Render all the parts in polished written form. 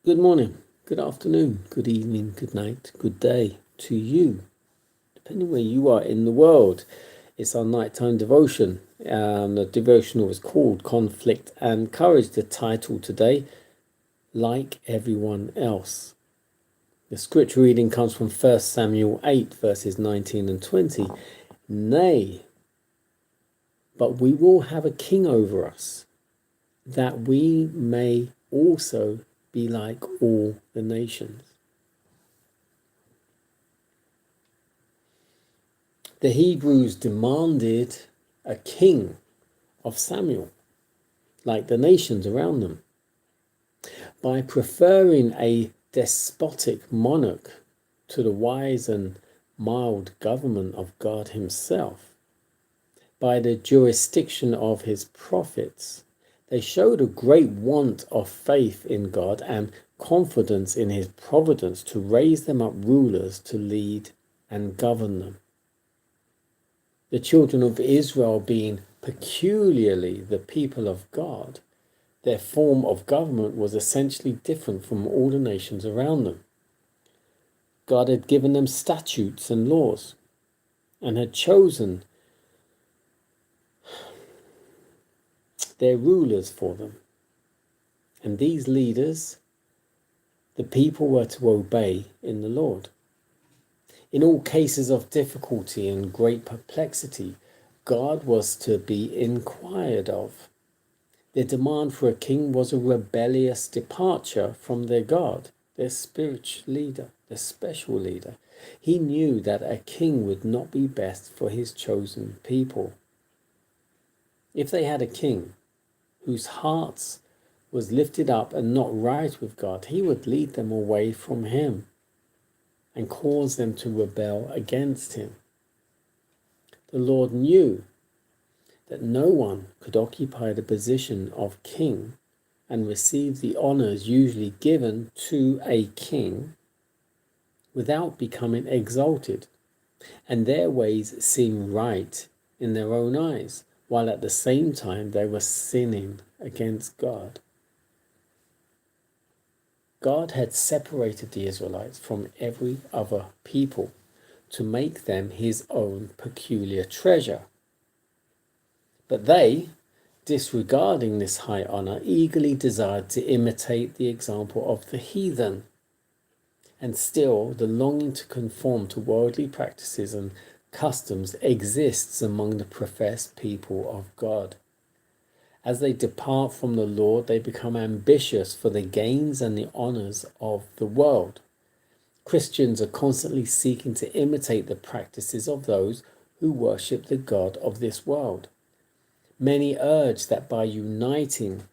Good morning, good afternoon, good evening, good night, good day to you, depending where you are in the world. It's our nighttime devotion. The devotional is called Conflict and Courage. The title today, Like Everyone Else. The scripture reading comes from 1 Samuel 8, verses 19 and 20. Nay, but we will have a king over us, that we may also be like all the nations. The Hebrews demanded a king of Samuel, like the nations around them. By preferring a despotic monarch to the wise and mild government of God himself, by the jurisdiction of his prophets, they showed a great want of faith in God and confidence in his providence to raise them up rulers to lead and govern them. The children of Israel being peculiarly the people of God, their form of government was essentially different from all the nations around them. God had given them statutes and laws and had chosen their rulers for them. And these leaders, the people were to obey in the Lord. In all cases of difficulty and great perplexity, God was to be inquired of. Their demand for a king was a rebellious departure from their God, their spiritual leader, their special leader. He knew that a king would not be best for his chosen people. If they had a king whose hearts was lifted up and not right with God, he would lead them away from him and cause them to rebel against him. The Lord knew that no one could occupy the position of king and receive the honors usually given to a king without becoming exalted, and their ways seem right in their own eyes, while at the same time they were sinning against God. God had separated the Israelites from every other people to make them his own peculiar treasure. But they, disregarding this high honor, eagerly desired to imitate the example of the heathen. And still, the longing to conform to worldly practices and customs exists among the professed people of God. As they depart from the Lord, they become ambitious for the gains and the honors of the world. Christians are constantly seeking to imitate the practices of those who worship the God of this world. Many urge that by uniting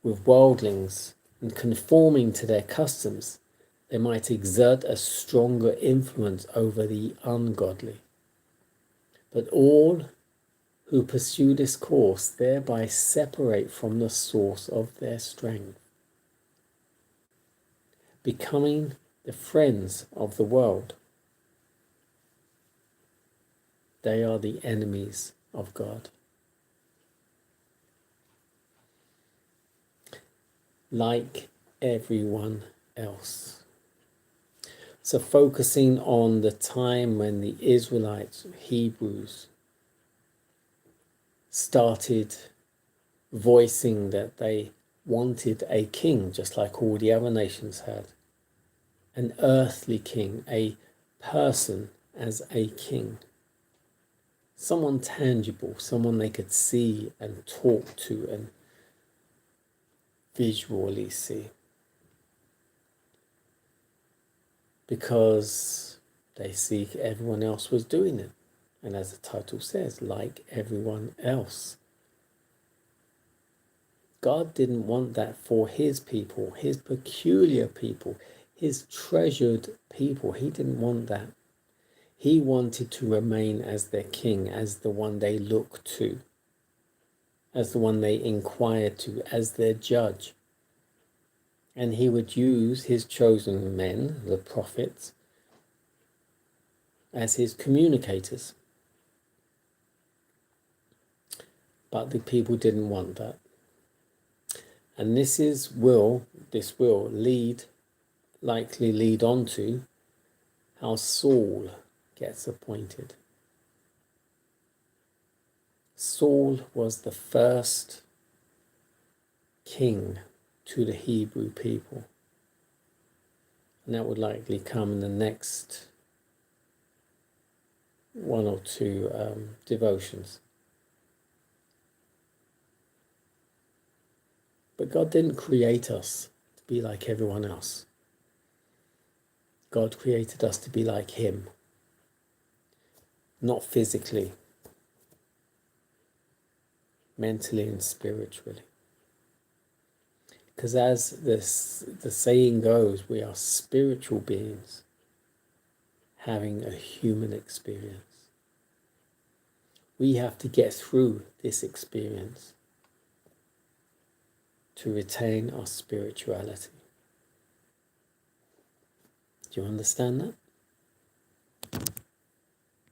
with worldlings and conforming to their customs, they might exert a stronger influence over the ungodly. But all who pursue this course thereby separate from the source of their strength, becoming the friends of the world. They are the enemies of God. Like everyone else. So focusing on the time when the Israelites, Hebrews, started voicing that they wanted a king, just like all the other nations had. An earthly king, a person as a king. Someone tangible, someone they could see and talk to and visually see. Because they see everyone else was doing it. And as the title says, like everyone else. God didn't want that for his people, his peculiar people, his treasured people. He didn't want that. He wanted to remain as their king, as the one they look to, as the one they inquire to, as their judge. And he would use his chosen men, the prophets, as his communicators. But the people didn't want that. And this will likely lead on to how Saul gets appointed. Saul was the first king to the Hebrew people. And that would likely come in the next one or two devotions. But God didn't create us to be like everyone else. God created us to be like Him. Not physically, mentally and spiritually. Because as the saying goes, we are spiritual beings having a human experience. We have to get through this experience to retain our spirituality. Do you understand that?